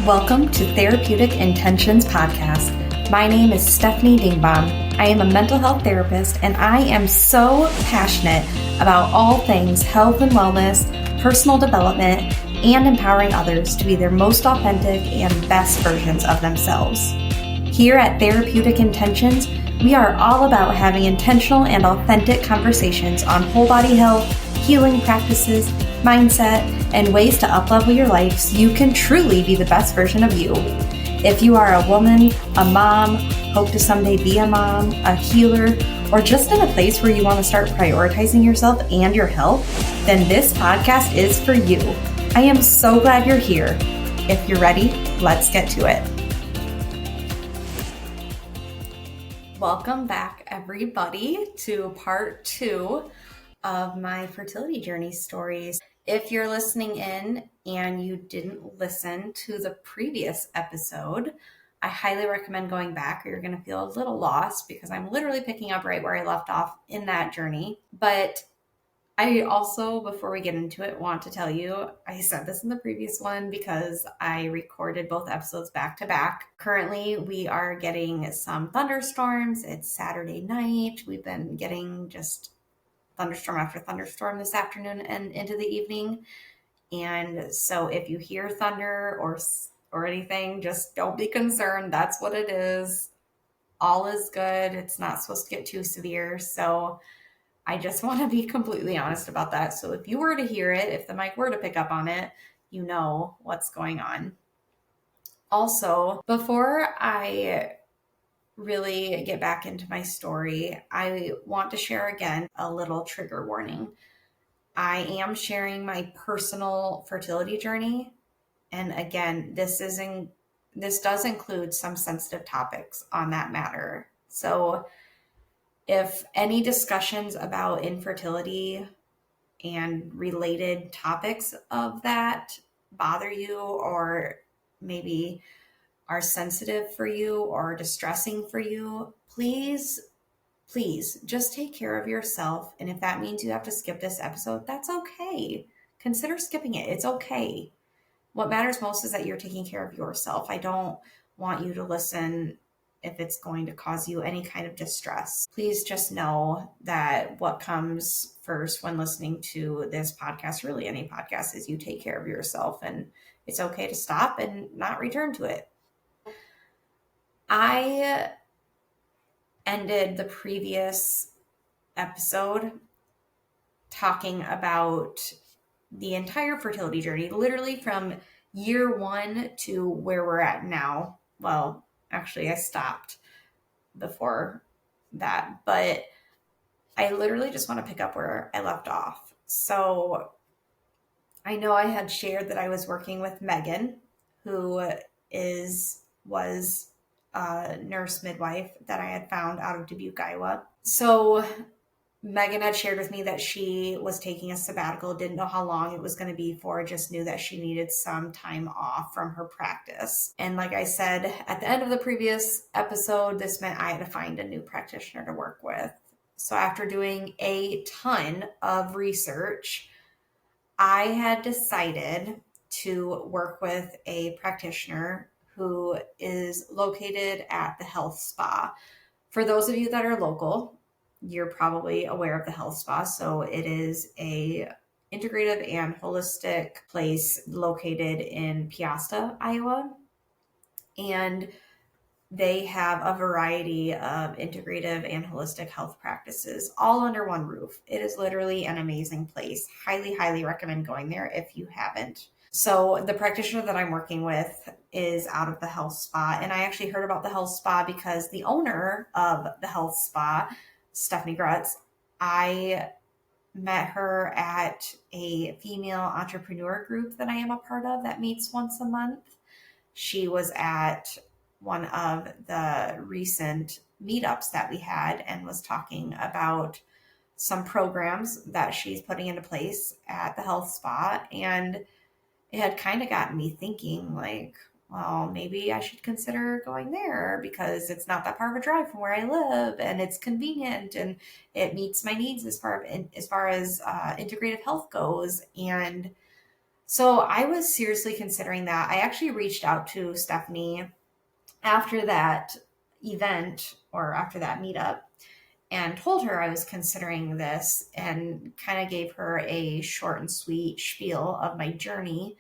Welcome to Therapeutic Intentions Podcast. My name is Stephanie Dingbaum. I am a mental health therapist, and I am so passionate about all things health and wellness, personal development, and empowering others to be their most authentic and best versions of themselves. Here at Therapeutic Intentions, we are all about having intentional and authentic conversations on whole body health, healing practices, mindset, and ways to uplevel your life so you can truly be the best version of you. If you are a woman, a mom, hope to someday be a mom, a healer, or just in a place where you want to start prioritizing yourself and your health, then this podcast is for you. I am so glad you're here. If you're ready, let's get to it. Welcome back, everybody, to part 2 of my fertility journey stories. If you're listening in and you didn't listen to the previous episode, I highly recommend going back or you're going to feel a little lost because I'm literally picking up right where I left off in that journey. But I also, before we get into it, want to tell you, I said this in the previous one because I recorded both episodes back to back. Currently, we are getting some thunderstorms. It's Saturday night. We've been getting just thunderstorm after thunderstorm this afternoon and into the evening. And so if you hear thunder or anything, just don't be concerned. That's what it is. All is good. It's not supposed to get too severe. So I just want to be completely honest about that. So if you were to hear it, if the mic were to pick up on it, you know what's going on. Also, before I really get back into my story, I want to share again a little trigger warning. I am sharing my personal fertility journey. And again, this does include some sensitive topics on that matter. So if any discussions about infertility and related topics of that bother you or maybe are sensitive for you or distressing for you, please just take care of yourself. And if that means you have to skip this episode, that's okay. Consider skipping it. It's okay. What matters most is that you're taking care of yourself. I don't want you to listen if it's going to cause you any kind of distress. Please just know that what comes first when listening to this podcast, really any podcast, is you take care of yourself, and it's okay to stop and not return to it. I ended the previous episode talking about the entire fertility journey, literally from year 1 to where we're at now. Well, actually, I stopped before that, but I literally just want to pick up where I left off. So I know I had shared that I was working with Megan, who was a nurse midwife that I had found out of Dubuque, Iowa. So Megan had shared with me that she was taking a sabbatical, didn't know how long it was going to be for, just knew that she needed some time off from her practice. And like I said at the end of the previous episode, this meant I had to find a new practitioner to work with. So after doing a ton of research, I had decided to work with a practitioner who is located at the health spa. For those of you that are local, you're probably aware of the health spa. So it is a integrative and holistic place located in Peosta, Iowa. And they have a variety of integrative and holistic health practices all under one roof. It is literally an amazing place. Highly, highly recommend going there if you haven't. So the practitioner that I'm working with is out of the health spa. And I actually heard about the health spa because the owner of the health spa, Stephanie Grutz, I met her at a female entrepreneur group that I am a part of that meets once a month. She was at one of the recent meetups that we had and was talking about some programs that she's putting into place at the health spa. And it had kind of gotten me thinking, like, well, maybe I should consider going there because it's not that far of a drive from where I live and it's convenient and it meets my needs as far as integrative health goes. And So I was seriously considering that. I actually reached out to Stephanie after that event or after that meetup and told her I was considering this and kind of gave her a short and sweet spiel of my journey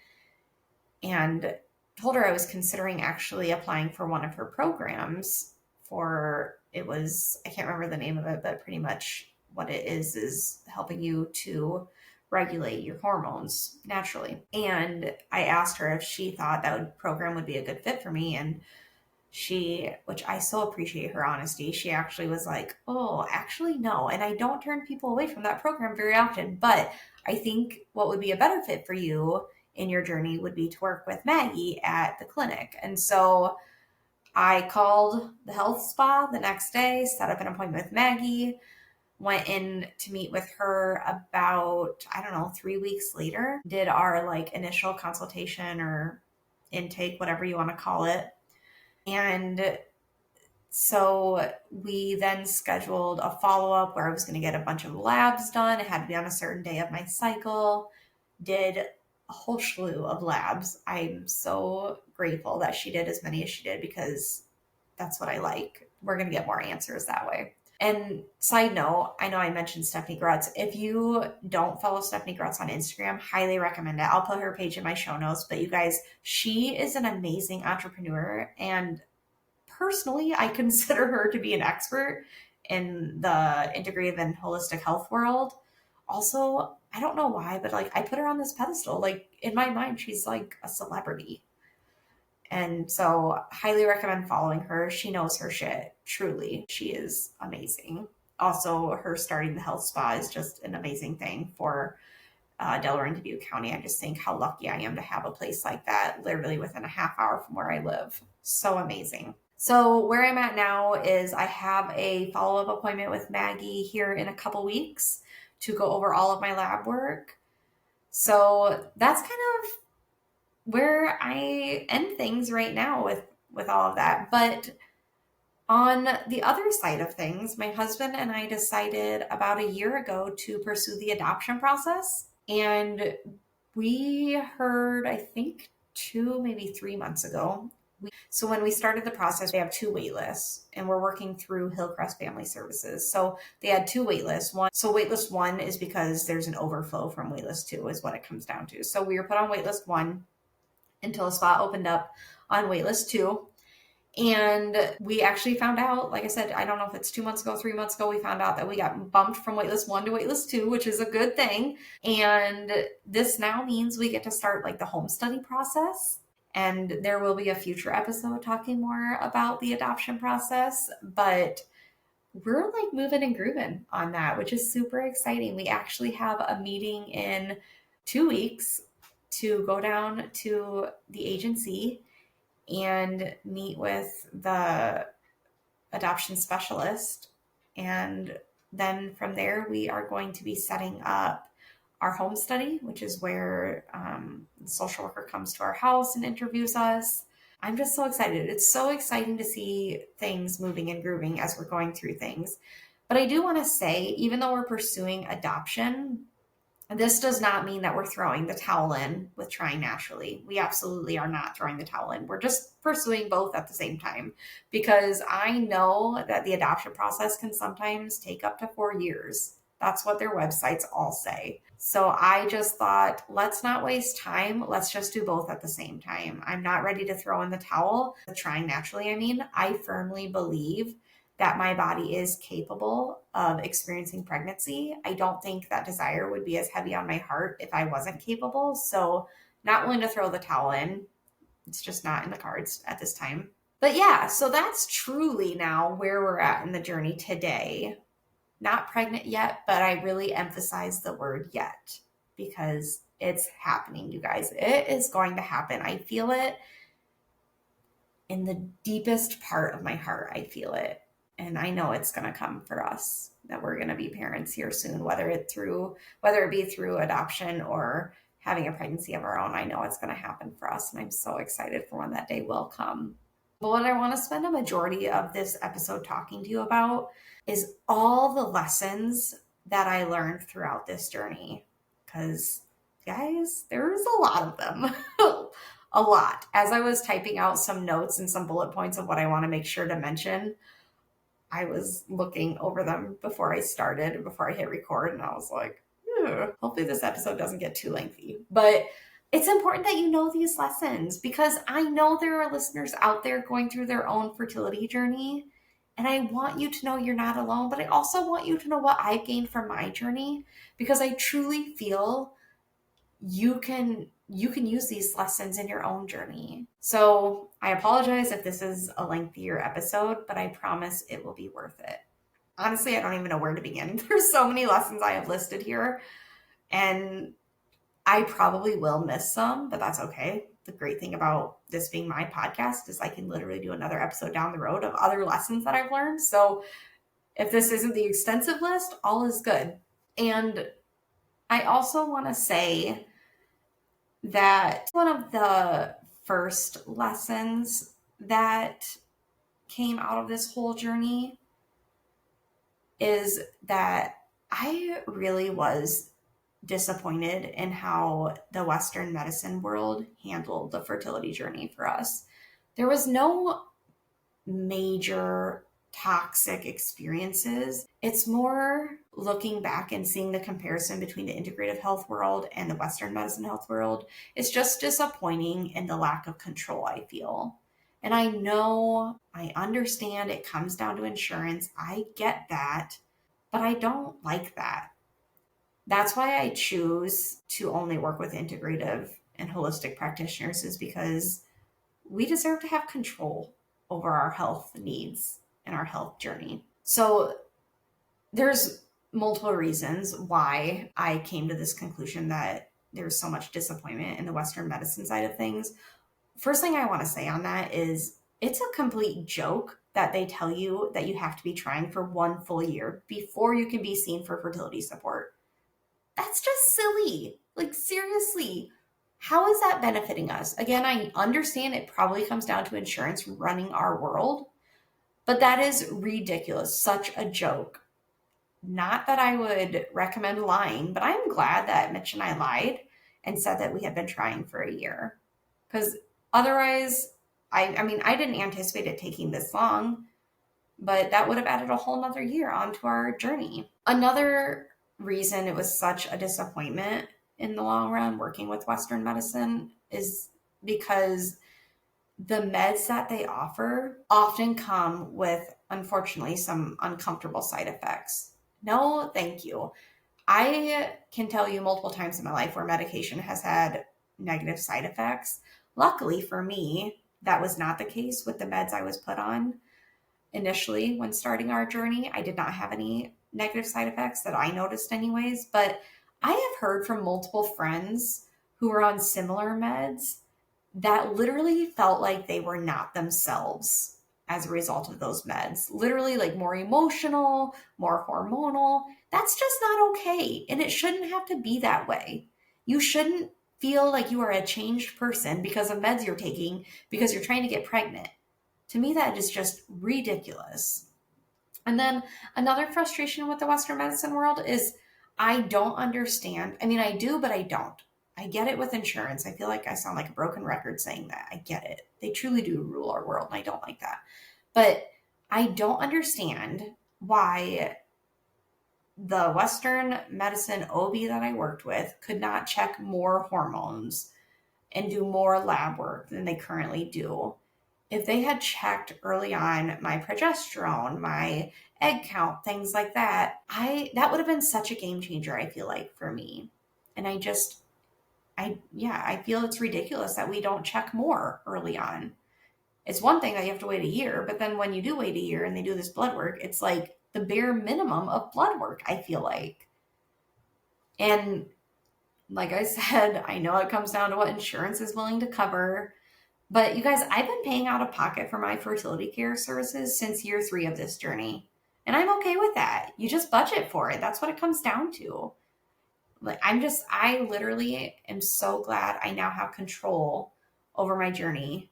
and told her I was considering actually applying for one of her programs for it was I can't remember the name of it, but pretty much what it is helping you to regulate your hormones naturally. And I asked her if she thought that program would be a good fit for me, and which I so appreciate her honesty, she actually was like, oh, actually, no. And I don't turn people away from that program very often, but I think what would be a better fit for you in your journey would be to work with Maggie at the clinic. And so I called the health spa the next day, set up an appointment with Maggie, went in to meet with her about, I don't know, 3 weeks later, did our like initial consultation or intake, whatever you want to call it. And so we then scheduled a follow up where I was going to get a bunch of labs done. It had to be on a certain day of my cycle. Did a whole slew of labs. I'm so grateful that she did as many as she did because that's what I like. We're going to get more answers that way. And side note, I know I mentioned Stephanie Grutz. If you don't follow Stephanie Grutz on Instagram, highly recommend it. I'll put her page in my show notes. But you guys, she is an amazing entrepreneur. And personally, I consider her to be an expert in the integrative and holistic health world. Also, I don't know why, but like I put her on this pedestal. Like in my mind, she's like a celebrity. And so, highly recommend following her. She knows her shit. Truly, she is amazing. Also, her starting the health spa is just an amazing thing for Delaware and Dubuque County. I just think how lucky I am to have a place like that literally within a half hour from where I live. So amazing. So where I'm at now is I have a follow-up appointment with Maggie here in a couple weeks to go over all of my lab work. So that's kind of where I end things right now with all of that. But on the other side of things, my husband and I decided about a year ago to pursue the adoption process. And we heard, I think, 2, maybe 3 months ago. So when we started the process, we have 2 wait lists, and we're working through Hillcrest Family Services. So they had 2 wait lists. Waitlist 1 is because there's an overflow from waitlist 2 is what it comes down to. So we were put on waitlist 1 until a spot opened up on waitlist 2. And we actually found out, like I said, I don't know if it's 2 months ago, 3 months ago, we found out that we got bumped from waitlist 1 to waitlist 2, which is a good thing. And this now means we get to start like the home study process. And there will be a future episode talking more about the adoption process, but we're like moving and grooving on that, which is super exciting. We actually have a meeting in 2 weeks to go down to the agency and meet with the adoption specialist. And then from there, we are going to be setting up our home study, which is where the social worker comes to our house and interviews us. I'm just so excited. It's so exciting to see things moving and grooving as we're going through things. But I do want to say, even though we're pursuing adoption, this does not mean that we're throwing the towel in with trying naturally. We absolutely are not throwing the towel in. We're just pursuing both at the same time because I know that the adoption process can sometimes take up to 4 years. That's what their websites all say. So I just thought, let's not waste time. Let's just do both at the same time. I'm not ready to throw in the towel. Trying naturally, I firmly believe that my body is capable of experiencing pregnancy. I don't think that desire would be as heavy on my heart if I wasn't capable. So, not willing to throw the towel in. It's just not in the cards at this time. But yeah, so that's truly now where we're at in the journey today. Not pregnant yet, but I really emphasize the word yet because it's happening, you guys. It is going to happen. I feel it in the deepest part of my heart. I feel it. And I know it's going to come for us, that we're going to be parents here soon, whether it be through adoption or having a pregnancy of our own. I know it's going to happen for us, and I'm so excited for when that day will come. But what I want to spend a majority of this episode talking to you about is all the lessons that I learned throughout this journey, because guys, there's a lot of them. A lot. As I was typing out some notes and some bullet points of what I want to make sure to mention, I was looking over them before I started, before I hit record, and I was like, hopefully this episode doesn't get too lengthy. But it's important that you know these lessons, because I know there are listeners out there going through their own fertility journey. And I want you to know you're not alone, but I also want you to know what I've gained from my journey, because I truly feel you can use these lessons in your own journey. So I apologize if this is a lengthier episode, but I promise it will be worth it. Honestly, I don't even know where to begin. There's so many lessons I have listed here, and I probably will miss some, but that's okay. The great thing about this being my podcast is I can literally do another episode down the road of other lessons that I've learned. So if this isn't the extensive list, all is good. And I also want to say that one of the first lessons that came out of this whole journey is that I really was disappointed in how the Western medicine world handled the fertility journey for us. There was no major toxic experiences. It's more looking back and seeing the comparison between the integrative health world and the Western medicine health world. It's just disappointing in the lack of control, I feel. And I know, I understand it comes down to insurance. I get that, but I don't like that. That's why I choose to only work with integrative and holistic practitioners, is because we deserve to have control over our health needs and our health journey. So there's multiple reasons why I came to this conclusion that there's so much disappointment in the Western medicine side of things. First thing I want to say on that is it's a complete joke that they tell you that you have to be trying for 1 full year before you can be seen for fertility support. That's just silly. Like, seriously. How is that benefiting us? Again, I understand it probably comes down to insurance running our world, but that is ridiculous. Such a joke. Not that I would recommend lying, but I'm glad that Mitch and I lied and said that we had been trying for a year. Because otherwise, I mean, I didn't anticipate it taking this long, but that would have added a whole nother year onto our journey. Another reason it was such a disappointment in the long run working with Western medicine is because the meds that they offer often come with, unfortunately, some uncomfortable side effects. No, thank you. I can tell you multiple times in my life where medication has had negative side effects. Luckily for me, that was not the case with the meds I was put on initially when starting our journey. I did not have any negative side effects that I noticed anyways, but I have heard from multiple friends who were on similar meds that literally felt like they were not themselves as a result of those meds. Literally, like, more emotional, more hormonal. That's just not okay. And it shouldn't have to be that way. You shouldn't feel like you are a changed person because of meds you're taking because you're trying to get pregnant. To me, that is just ridiculous. And then another frustration with the Western medicine world is I don't understand. I mean, I do, but I don't. I get it with insurance. I feel like I sound like a broken record saying that. I get it. They truly do rule our world, and I don't like that. But I don't understand why the Western medicine OB that I worked with could not check more hormones and do more lab work than they currently do. If they had checked early on my progesterone, my egg count, things like that, that would have been such a game changer, I feel like, for me. And I feel it's ridiculous that we don't check more early on. It's one thing that you have to wait a year, but then when you do wait a year and they do this blood work, it's like the bare minimum of blood work, I feel like. And like I said, I know it comes down to what insurance is willing to cover. But you guys, I've been paying out of pocket for my fertility care services since year 3 of this journey. And I'm okay with that. You just budget for it. That's what it comes down to. Like, I literally am so glad I now have control over my journey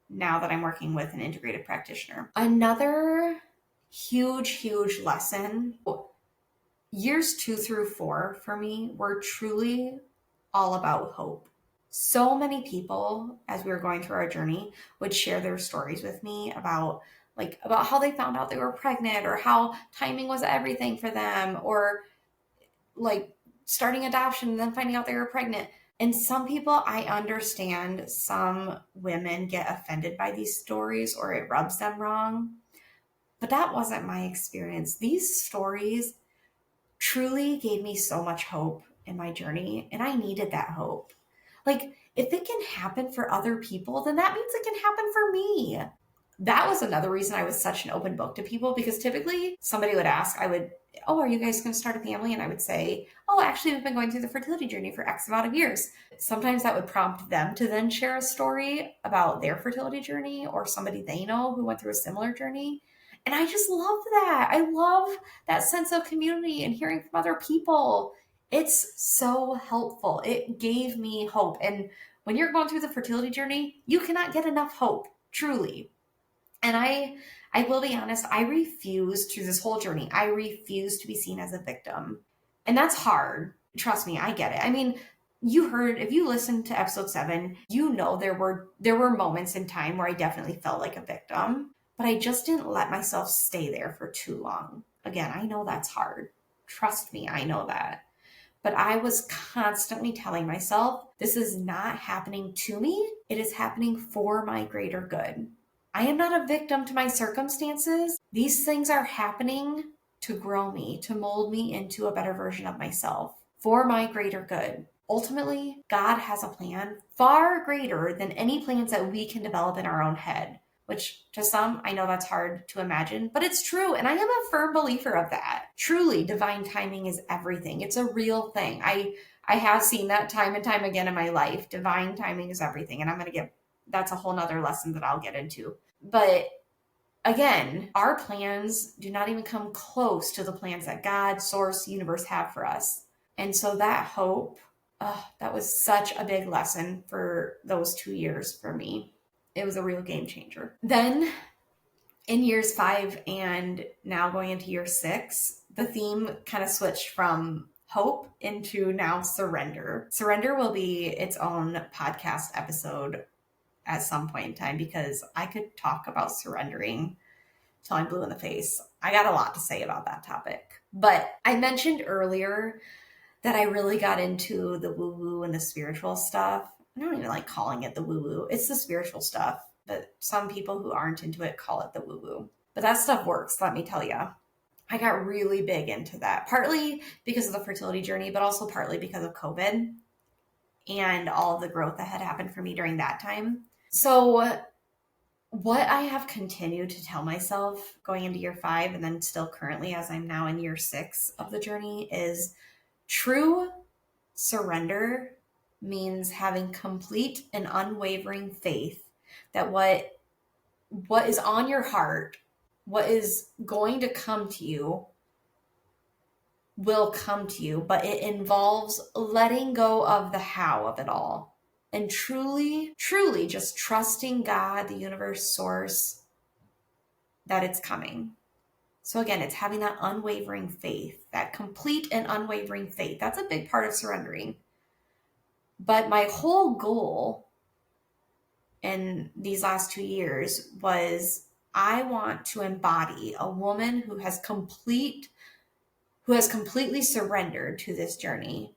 now that I'm working with an integrative practitioner. Another huge, huge lesson, years 2 through 4 for me were truly all about hope. So many people, as we were going through our journey, would share their stories with me about how they found out they were pregnant, or how timing was everything for them, or like starting adoption and then finding out they were pregnant. And some people, I understand some women get offended by these stories or it rubs them wrong. But that wasn't my experience. These stories truly gave me so much hope in my journey, and I needed that hope. Like, if it can happen for other people, then that means it can happen for me. That was another reason I was such an open book to people, because typically somebody would ask, oh, are you guys going to start a family? And I would say, oh, actually, we've been going through the fertility journey for X amount of years. Sometimes that would prompt them to then share a story about their fertility journey, or somebody they know who went through a similar journey. And I just love that. I love that sense of community and hearing from other people. It's so helpful. It gave me hope. And when you're going through the fertility journey, you cannot get enough hope, truly. And I will be honest, I refuse through this whole journey. I refuse to be seen as a victim. And that's hard. Trust me, I get it. I mean, if you listened to episode 7, you know there were moments in time where I definitely felt like a victim, but I just didn't let myself stay there for too long. Again, I know that's hard. Trust me, I know that. But I was constantly telling myself, this is not happening to me. It is happening for my greater good. I am not a victim to my circumstances. These things are happening to grow me, to mold me into a better version of myself for my greater good. Ultimately, God has a plan far greater than any plans that we can develop in our own head, which to some, I know that's hard to imagine, but it's true. And I am a firm believer of that. Truly, divine timing is everything. It's a real thing. I have seen that time and time again in my life. Divine timing is everything. And that's a whole nother lesson that I'll get into. But again, our plans do not even come close to the plans that God, source, universe have for us. And so that hope, that was such a big lesson for those 2 years for me. It was a real game changer. Then in years 5 and now going into year 6, the theme kind of switched from hope into now surrender. Surrender will be its own podcast episode at some point in time, because I could talk about surrendering till I'm blue in the face. I got a lot to say about that topic. But I mentioned earlier that I really got into the woo-woo and the spiritual stuff. I don't even like calling it the woo-woo. It's the spiritual stuff. But some people who aren't into it call it the woo-woo. But that stuff works, let me tell you. I got really big into that, partly because of the fertility journey, but also partly because of COVID and all of the growth that had happened for me during that time. So what I have continued to tell myself going into year 5 and then still currently as I'm now in year 6 of the journey is true surrender means having complete and unwavering faith that what is on your heart, what is going to come to you, will come to you, but it involves letting go of the how of it all. And truly, truly just trusting God, the universe, source, that it's coming. So again, it's having that unwavering faith, that complete and unwavering faith. That's a big part of surrendering. But my whole goal in these last 2 years was I want to embody a woman who has completely surrendered to this journey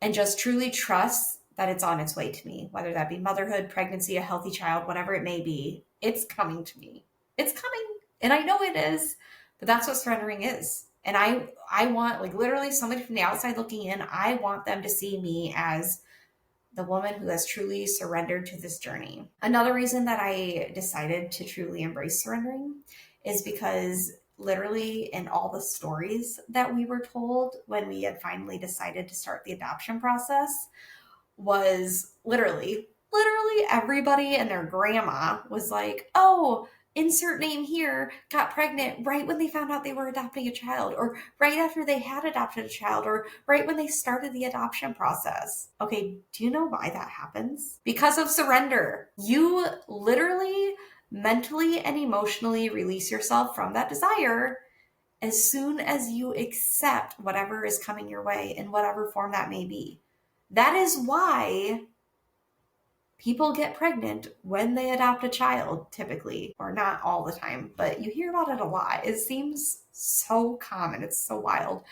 and just truly trusts that it's on its way to me, whether that be motherhood, pregnancy, a healthy child, whatever it may be. It's coming to me. It's coming. And I know it is, but that's what surrendering is. And I want, like, literally somebody from the outside looking in, I want them to see me as the woman who has truly surrendered to this journey. Another reason that I decided to truly embrace surrendering is because literally in all the stories that we were told when we had finally decided to start the adoption process was literally everybody and their grandma was like, oh, insert name here, got pregnant right when they found out they were adopting a child, or right after they had adopted a child, or right when they started the adoption process. Okay, do you know why that happens? Because of surrender. You literally mentally and emotionally release yourself from that desire as soon as you accept whatever is coming your way in whatever form that may be. That is why people get pregnant when they adopt a child, typically, or not all the time, but you hear about it a lot. It seems so common. It's so wild.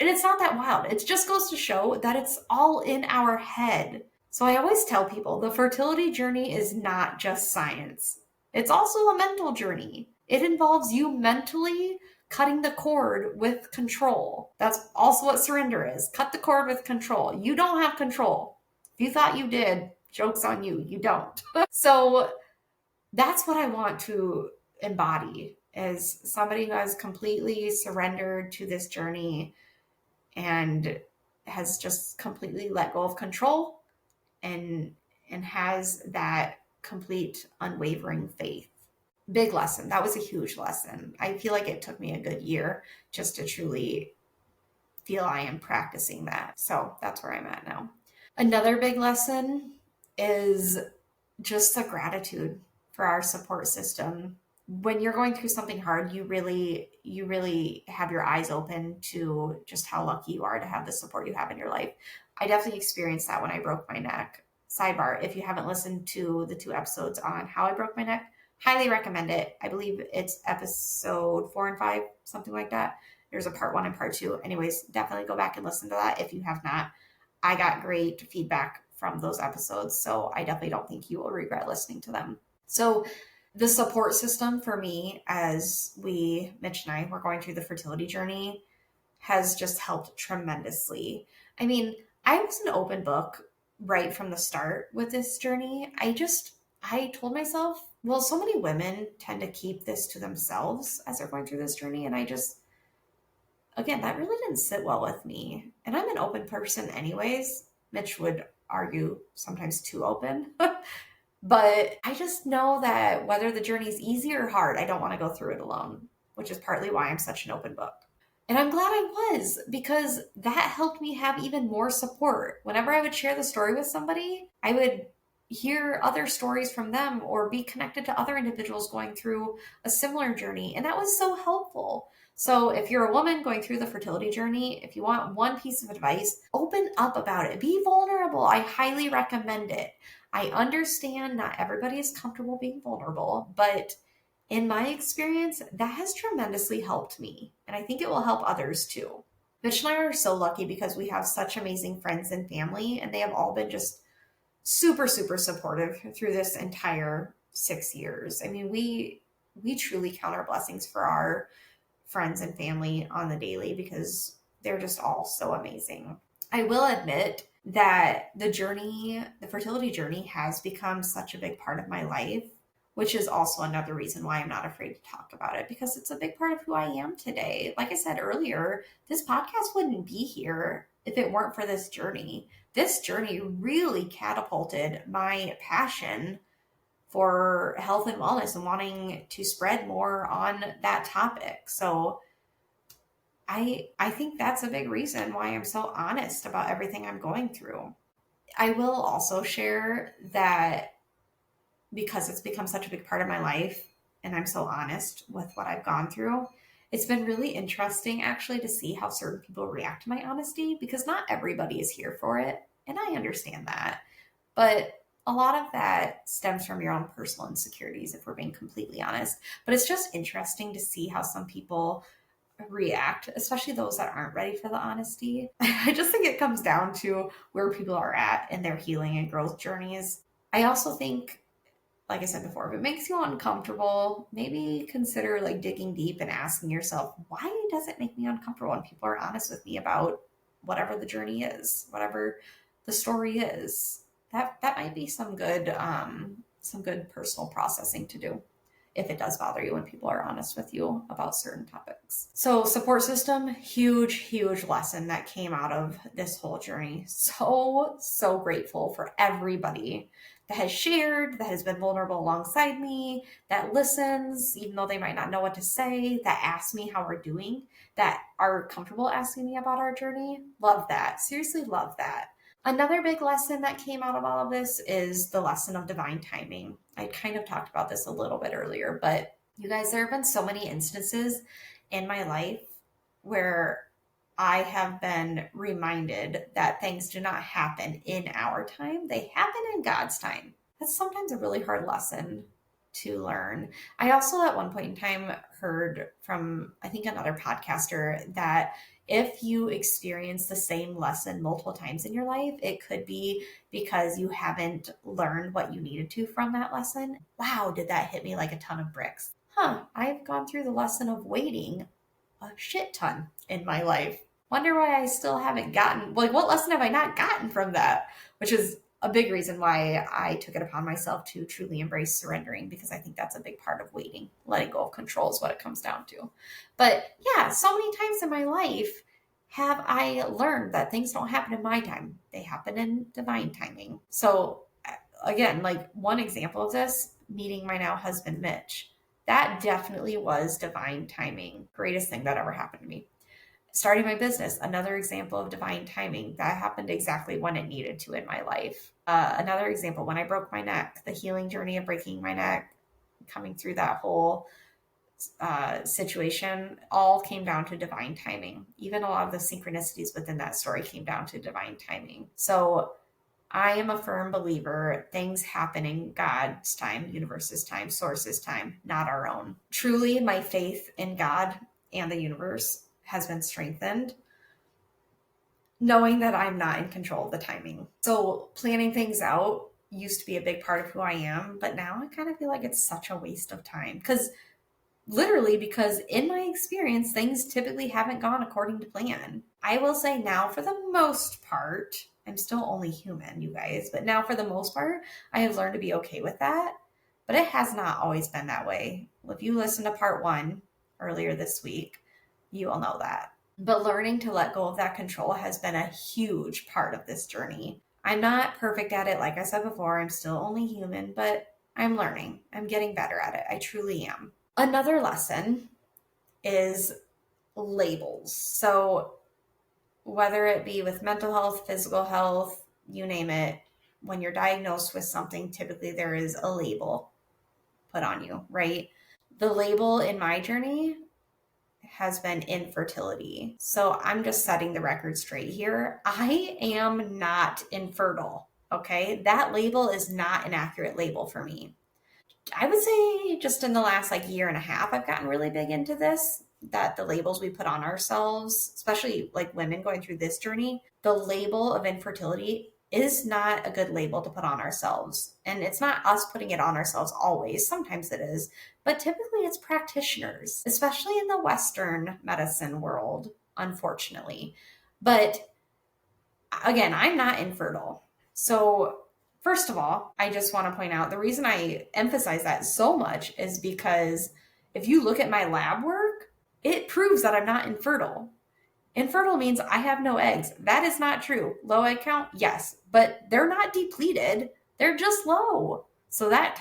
And it's not that wild. It just goes to show that it's all in our head. So I always tell people the fertility journey is not just science. It's also a mental journey. It involves you mentally cutting the cord with control. That's also what surrender is. Cut the cord with control. You don't have control. If you thought you did, joke's on you. You don't. So that's what I want to embody as somebody who has completely surrendered to this journey and has just completely let go of control and has that complete unwavering faith. Big lesson. That was a huge lesson. I feel like it took me a good year just to truly feel I am practicing that. So that's where I'm at now. Another big lesson is just the gratitude for our support system. When you're going through something hard, you really have your eyes open to just how lucky you are to have the support you have in your life. I definitely experienced that when I broke my neck. Sidebar, if you haven't listened to the 2 episodes on how I broke my neck, highly recommend it. I believe it's episode 4 and 5, something like that. There's a part 1 and part 2. Anyways, definitely go back and listen to that if you have not. I got great feedback from those episodes, so I definitely don't think you will regret listening to them. So the support system for me, as Mitch and I were going through the fertility journey, has just helped tremendously. I mean, I was an open book right from the start with this journey. I told myself, well, so many women tend to keep this to themselves as they're going through this journey. And again, that really didn't sit well with me. And I'm an open person anyways. Mitch would argue sometimes too open. But I just know that whether the journey is easy or hard, I don't want to go through it alone, which is partly why I'm such an open book. And I'm glad I was, because that helped me have even more support. Whenever I would share the story with somebody, I would hear other stories from them or be connected to other individuals going through a similar journey. And that was so helpful. So if you're a woman going through the fertility journey, if you want one piece of advice, open up about it. Be vulnerable. I highly recommend it. I understand not everybody is comfortable being vulnerable, but in my experience, that has tremendously helped me. And I think it will help others too. Mitch and I are so lucky because we have such amazing friends and family, and they have all been just super, super supportive through this entire 6 years. I mean, we truly count our blessings for our friends and family on the daily because they're just all so amazing. I will admit that the fertility journey has become such a big part of my life, which is also another reason why I'm not afraid to talk about it, because it's a big part of who I am today. Like I said earlier, this podcast wouldn't be here if it weren't for this journey. This journey really catapulted my passion for health and wellness and wanting to spread more on that topic. So I think that's a big reason why I'm so honest about everything I'm going through. I will also share that because it's become such a big part of my life and I'm so honest with what I've gone through, it's been really interesting actually to see how certain people react to my honesty, because not everybody is here for it. And I understand that. But a lot of that stems from your own personal insecurities, if we're being completely honest. But it's just interesting to see how some people react, especially those that aren't ready for the honesty. I just think it comes down to where people are at in their healing and growth journeys. I also think, like I said before, if it makes you uncomfortable, maybe consider like digging deep and asking yourself, why does it make me uncomfortable when people are honest with me about whatever the journey is, whatever the story is? That might be some good personal processing to do if it does bother you when people are honest with you about certain topics. So support system, huge, huge lesson that came out of this whole journey. So grateful for everybody that has shared, that has been vulnerable alongside me, that listens, even though they might not know what to say, that asks me how we're doing, that are comfortable asking me about our journey. Love that. Seriously, love that. Another big lesson that came out of all of this is the lesson of divine timing. I kind of talked about this a little bit earlier, but you guys, there have been so many instances in my life where I have been reminded that things do not happen in our time, they happen in God's time. That's sometimes a really hard lesson to learn. I also, at one point in time, heard from, I think, another podcaster that if you experience the same lesson multiple times in your life, it could be because you haven't learned what you needed to from that lesson. Wow, did that hit me like a ton of bricks. I've gone through the lesson of waiting a shit ton in my life. Wonder why I still haven't gotten, like, what lesson have I not gotten from that? Which is a big reason why I took it upon myself to truly embrace surrendering, because I think that's a big part of waiting. Letting go of control is what it comes down to. But yeah, so many times in my life have I learned that things don't happen in my time. They happen in divine timing. So again, like one example of this, meeting my now husband, Mitch, that definitely was divine timing. Greatest thing that ever happened to me. Starting my business, another example of divine timing. That happened exactly when it needed to in my life. Another example, when I broke my neck, the healing journey of breaking my neck, coming through that whole situation, all came down to divine timing. Even a lot of the synchronicities within that story came down to divine timing. So I am a firm believer things happen in God's time, universe's time, source's time, not our own. Truly, my faith in God and the universe has been strengthened, knowing that I'm not in control of the timing. So planning things out used to be a big part of who I am, but now I kind of feel like it's such a waste of time. Because in my experience, things typically haven't gone according to plan. I will say now, for the most part, I'm still only human, you guys, but now for the most part, I have learned to be okay with that. But it has not always been that way. If you listen to part 1 earlier this week, you will know that. But learning to let go of that control has been a huge part of this journey. I'm not perfect at it. Like I said before, I'm still only human, but I'm learning. I'm getting better at it. I truly am. Another lesson is labels. So whether it be with mental health, physical health, you name it, when you're diagnosed with something, typically there is a label put on you, right? The label in my journey has been infertility. So I'm just setting the record straight here. I am not infertile. Okay. That label is not an accurate label for me. I would say just in the last year and a half, I've gotten really big into this, that the labels we put on ourselves, especially like women going through this journey, the label of infertility is not a good label to put on ourselves. And it's not us putting it on ourselves always. Sometimes it is, but typically it's practitioners, especially in the Western medicine world, unfortunately. But again, I'm not infertile. So first of all, I just want to point out the reason I emphasize that so much is because if you look at my lab work, it proves that I'm not infertile. Infertile means I have no eggs. That is not true. Low egg count, yes, but they're not depleted. They're just low. So that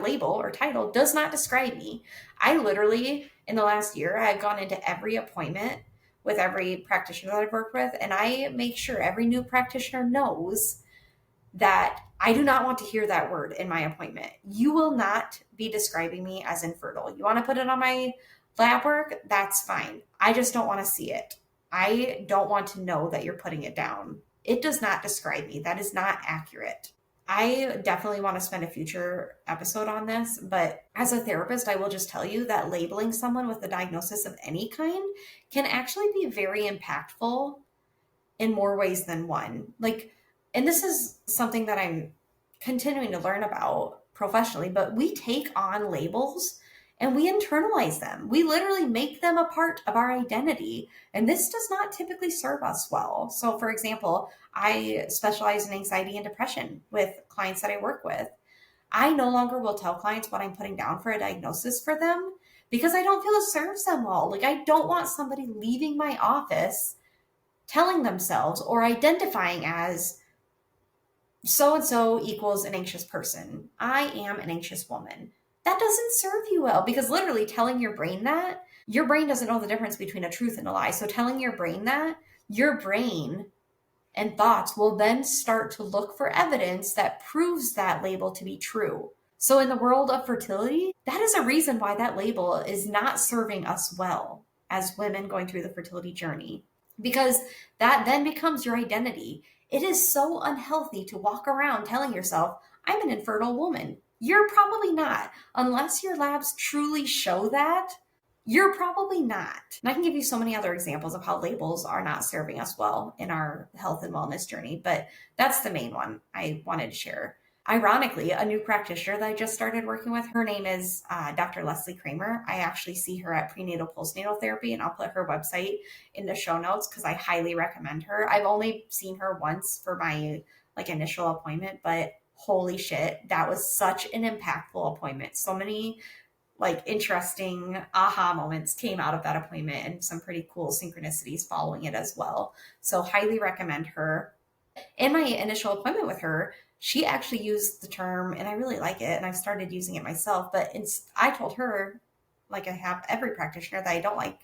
label or title does not describe me. I literally, in the last year, I have gone into every appointment with every practitioner that I've worked with, and I make sure every new practitioner knows that I do not want to hear that word in my appointment. You will not be describing me as infertile. You want to put it on my lab work? That's fine. I just don't want to see it. I don't want to know that you're putting it down. It does not describe me. That is not accurate. I definitely want to spend a future episode on this, but as a therapist, I will just tell you that labeling someone with a diagnosis of any kind can actually be very impactful in more ways than one. And this is something that I'm continuing to learn about professionally, but we take on labels and we internalize them. We literally make them a part of our identity. And this does not typically serve us well. So for example, I specialize in anxiety and depression with clients that I work with. I no longer will tell clients what I'm putting down for a diagnosis for them because I don't feel it serves them well. I don't want somebody leaving my office telling themselves or identifying as so-and-so equals an anxious person. I am an anxious woman. That doesn't serve you well because literally telling your brain that, your brain doesn't know the difference between a truth and a lie. So telling your brain that, your brain and thoughts will then start to look for evidence that proves that label to be true. So in the world of fertility, that is a reason why that label is not serving us well as women going through the fertility journey. because that then becomes your identity. It is so unhealthy to walk around telling yourself, I'm an infertile woman. You're probably not. Unless your labs truly show that, you're probably not. And I can give you so many other examples of how labels are not serving us well in our health and wellness journey, but that's the main one I wanted to share. Ironically, a new practitioner that I just started working with, her name is Dr. Leslie Kramer. I actually see her at prenatal postnatal therapy, and I'll put her website in the show notes because I highly recommend her. I've only seen her once for my initial appointment, but holy shit, that was such an impactful appointment. So many interesting aha moments came out of that appointment and some pretty cool synchronicities following it as well. So highly recommend her. In my initial appointment with her, she actually used the term, and I really like it, and I've started using it myself, but I told her, like I have every practitioner, that I don't like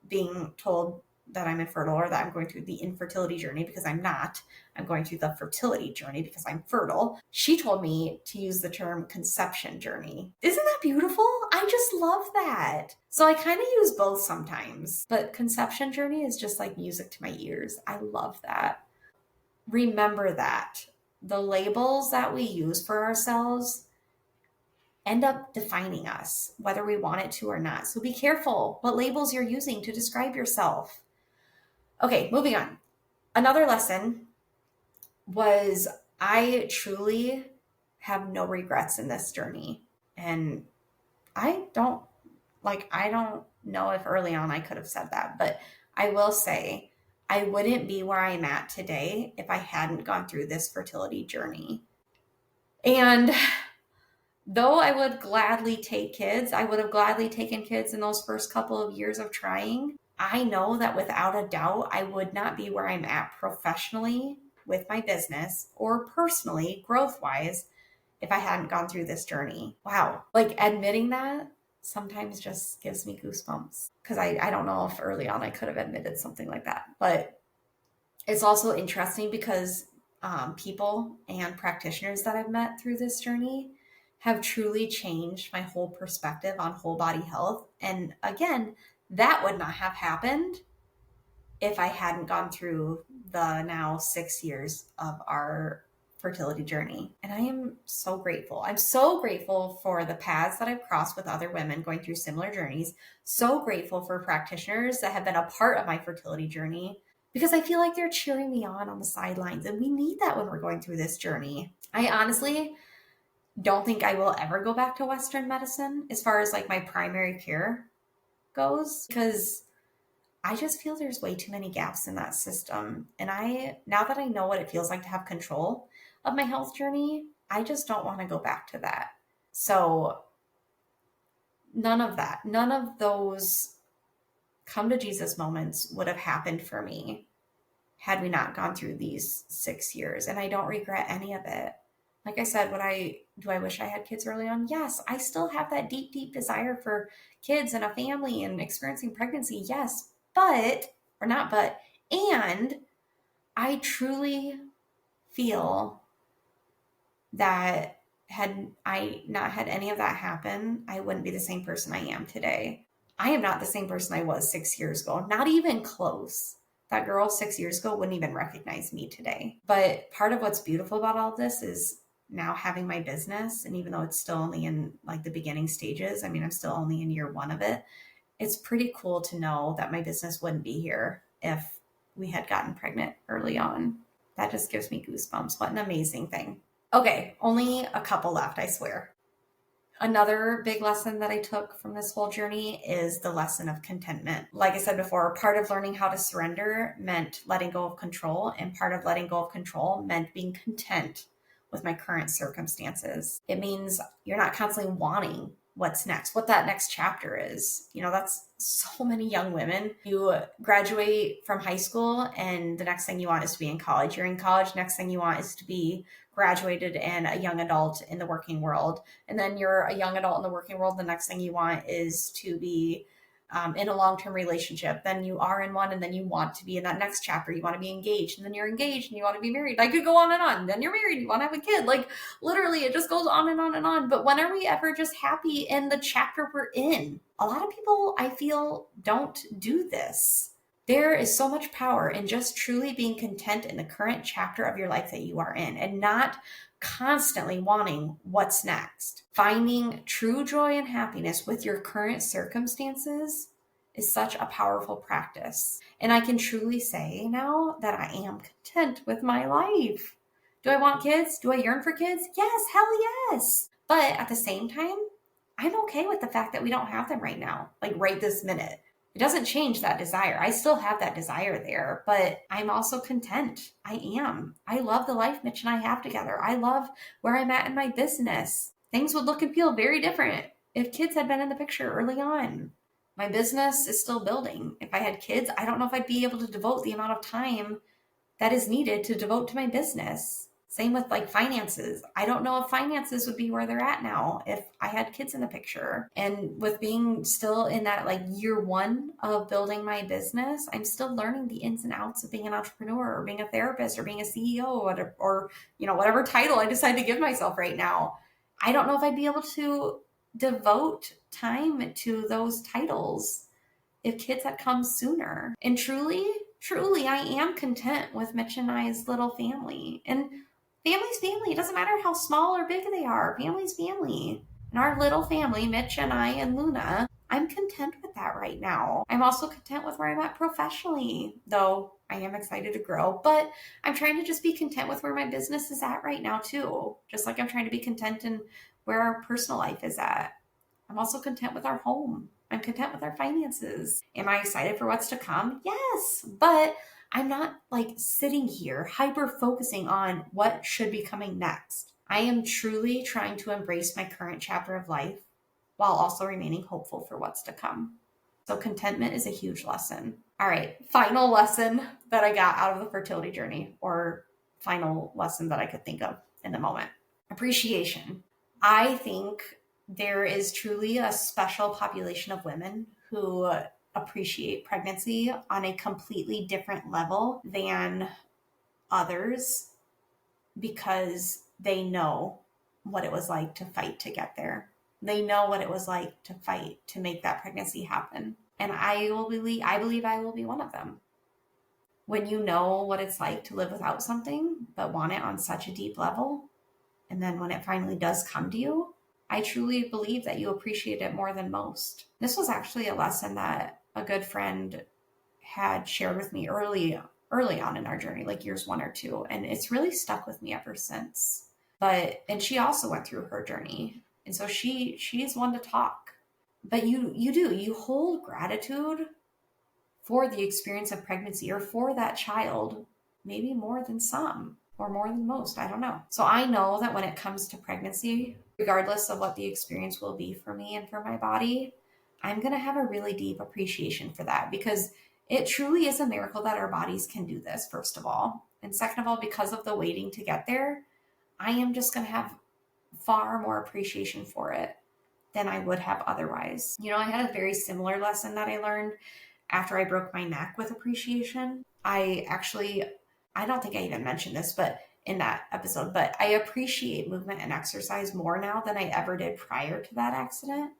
being told that I'm infertile or that I'm going through the infertility journey, because I'm not. I'm going through the fertility journey because I'm fertile. She told me to use the term conception journey. Isn't that beautiful? I just love that. So I kind of use both sometimes, but conception journey is just like music to my ears. I love that. Remember that the labels that we use for ourselves end up defining us, whether we want it to or not. So be careful what labels you're using to describe yourself. Okay, moving on. Another lesson was I truly have no regrets in this journey. And I don't know if early on I could have said that, but I will say I wouldn't be where I'm at today if I hadn't gone through this fertility journey. And though I would gladly take kids, I would have gladly taken kids in those first couple of years of trying. I know that without a doubt, I would not be where I'm at professionally with my business or personally, growth-wise, if I hadn't gone through this journey. Wow. Admitting that sometimes just gives me goosebumps, because I don't know if early on I could have admitted something like that. But it's also interesting because people and practitioners that I've met through this journey have truly changed my whole perspective on whole body health. And again, that would not have happened if I hadn't gone through the now 6 years of our fertility journey. And I am so grateful. I'm so grateful for the paths that I've crossed with other women going through similar journeys. So grateful for practitioners that have been a part of my fertility journey, because I feel like they're cheering me on the sidelines. And we need that when we're going through this journey. I honestly don't think I will ever go back to Western medicine as far as my primary care goes, because I just feel there's way too many gaps in that system. And now that I know what it feels like to have control of my health journey, I just don't want to go back to that. So none of those come to Jesus moments would have happened for me had we not gone through these 6 years. And I don't regret any of it. Like I said, do I wish I had kids early on? Yes, I still have that deep, deep desire for kids and a family and experiencing pregnancy. Yes, and I truly feel that had I not had any of that happen, I wouldn't be the same person I am today. I am not the same person I was 6 years ago, not even close. That girl 6 years ago wouldn't even recognize me today. But part of what's beautiful about all this is now having my business, and even though it's still only in the beginning stages, I'm still only in year 1 of it, it's pretty cool to know that my business wouldn't be here if we had gotten pregnant early on. That just gives me goosebumps. What an amazing thing. Okay, only a couple left, I swear. Another big lesson that I took from this whole journey is the lesson of contentment. Like I said before, part of learning how to surrender meant letting go of control, and part of letting go of control meant being content with my current circumstances. It means you're not constantly wanting what's next, what that next chapter is. That's so many young women. You graduate from high school and the next thing you want is to be in college. You're in college, next thing you want is to be graduated and a young adult in the working world. And then you're a young adult in the working world. The next thing you want is to be in a long-term relationship. Then you are in one, and then you want to be in that next chapter. You want to be engaged, and then you're engaged and you want to be married. I could go on and on. Then you're married, you want to have a kid. Literally, it just goes on and on and on. But when are we ever just happy in the chapter we're in? A lot of people, I feel, don't do this. There is so much power in just truly being content in the current chapter of your life that you are in and not constantly wanting what's next. Finding true joy and happiness with your current circumstances is such a powerful practice. And I can truly say now that I am content with my life. Do I want kids? Do I yearn for kids? Yes, hell yes. But at the same time, I'm okay with the fact that we don't have them right now, like right this minute. It doesn't change that desire. I still have that desire there, but I'm also content. I am. I love the life Mitch and I have together. I love where I'm at in my business. Things would look and feel very different if kids had been in the picture early on. My business is still building. If I had kids, I don't know if I'd be able to devote the amount of time that is needed to devote to my business. Same with like finances. I don't know if finances would be where they're at now if I had kids in the picture. And with being still in that like year one of building my business, I'm still learning the ins and outs of being an entrepreneur or being a therapist or being a CEO or whatever title I decide to give myself right now. I don't know if I'd be able to devote time to those titles if kids had come sooner. And truly, I am content with Mitch and I's little family. And family's family. It doesn't matter how small or big they are. Family's family. And our little family, Mitch and I and Luna, I'm content with that right now. I'm also content with where I'm at professionally, though I am excited to grow. But I'm trying to just be content with where my business is at right now, too. Just like I'm trying to be content in where our personal life is at. I'm also content with our home. I'm content with our finances. Am I excited for what's to come? Yes, but I'm not like sitting here hyper focusing on what should be coming next. I am truly trying to embrace my current chapter of life while also remaining hopeful for what's to come. So contentment is a huge lesson. All right, final lesson that I got out of the fertility journey, or final lesson that I could think of in the moment. Appreciation. I think there is truly a special population of women who appreciate pregnancy on a completely different level than others because they know what it was like to fight to get there. They know what it was like to fight to make that pregnancy happen. And I believe I will be one of them. When you know what it's like to live without something, but want it on such a deep level, and then when it finally does come to you, I truly believe that you appreciate it more than most. This was actually a lesson that a good friend had shared with me early on in our journey, like years 1 or 2. And it's really stuck with me ever since. And she also went through her journey. And so she's one to talk. But you hold gratitude for the experience of pregnancy or for that child, maybe more than some or more than most. I don't know. So I know that when it comes to pregnancy, regardless of what the experience will be for me and for my body, I'm going to have a really deep appreciation for that because it truly is a miracle that our bodies can do this, first of all. And second of all, because of the waiting to get there, I am just going to have far more appreciation for it than I would have otherwise. I had a very similar lesson that I learned after I broke my neck with appreciation. I don't think I even mentioned this, but in that episode, but I appreciate movement and exercise more now than I ever did prior to that accident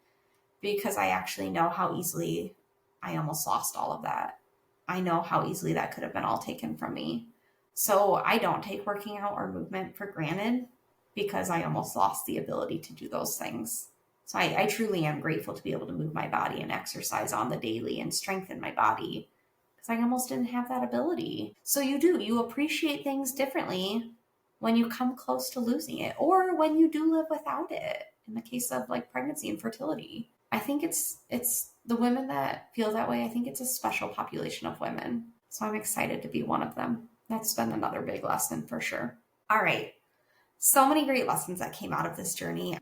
because I actually know how easily I almost lost all of that. I know how easily that could have been all taken from me. So I don't take working out or movement for granted because I almost lost the ability to do those things. So I truly am grateful to be able to move my body and exercise on the daily and strengthen my body because I almost didn't have that ability. So you appreciate things differently when you come close to losing it or when you do live without it. In the case of like pregnancy and fertility, I think it's the women that feel that way. I think it's a special population of women. So I'm excited to be one of them. That's been another big lesson for sure. All right. So many great lessons that came out of this journey.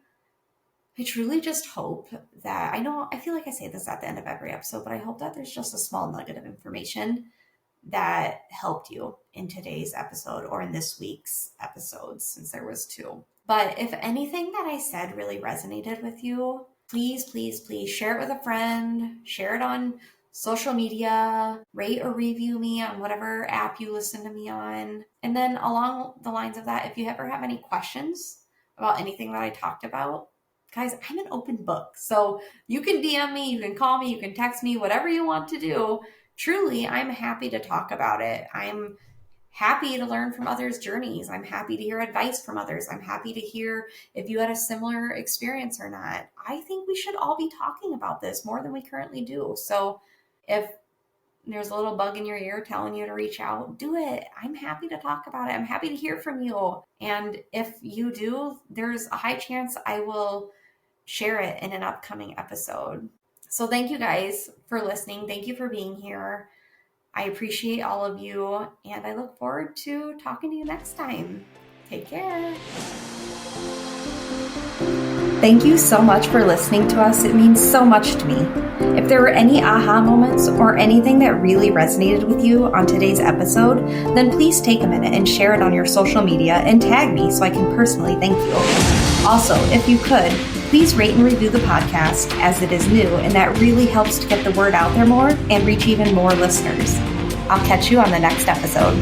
I truly just hope that, I feel like I say this at the end of every episode, but I hope that there's just a small nugget of information that helped you in today's episode or in this week's episode, since there was 2. But if anything that I said really resonated with you, please, please, please share it with a friend, share it on social media, rate or review me on whatever app you listen to me on. And then along the lines of that, if you ever have any questions about anything that I talked about, guys, I'm an open book. So you can DM me, you can call me, you can text me, whatever you want to do. truly, I'm happy to talk about it. I'm happy to learn from others' journeys. I'm happy to hear advice from others. I'm happy to hear if you had a similar experience or not. I think we should all be talking about this more than we currently do. So if there's a little bug in your ear telling you to reach out, do it. I'm happy to talk about it. I'm happy to hear from you. And if you do, there's a high chance I will share it in an upcoming episode. So thank you guys for listening. Thank you for being here. I appreciate all of you, and I look forward to talking to you next time. Take care. Thank you so much for listening to us. It means so much to me. If there were any aha moments or anything that really resonated with you on today's episode, then please take a minute and share it on your social media and tag me so I can personally thank you. Also, if you could, please rate and review the podcast as it is new, and that really helps to get the word out there more and reach even more listeners. I'll catch you on the next episode.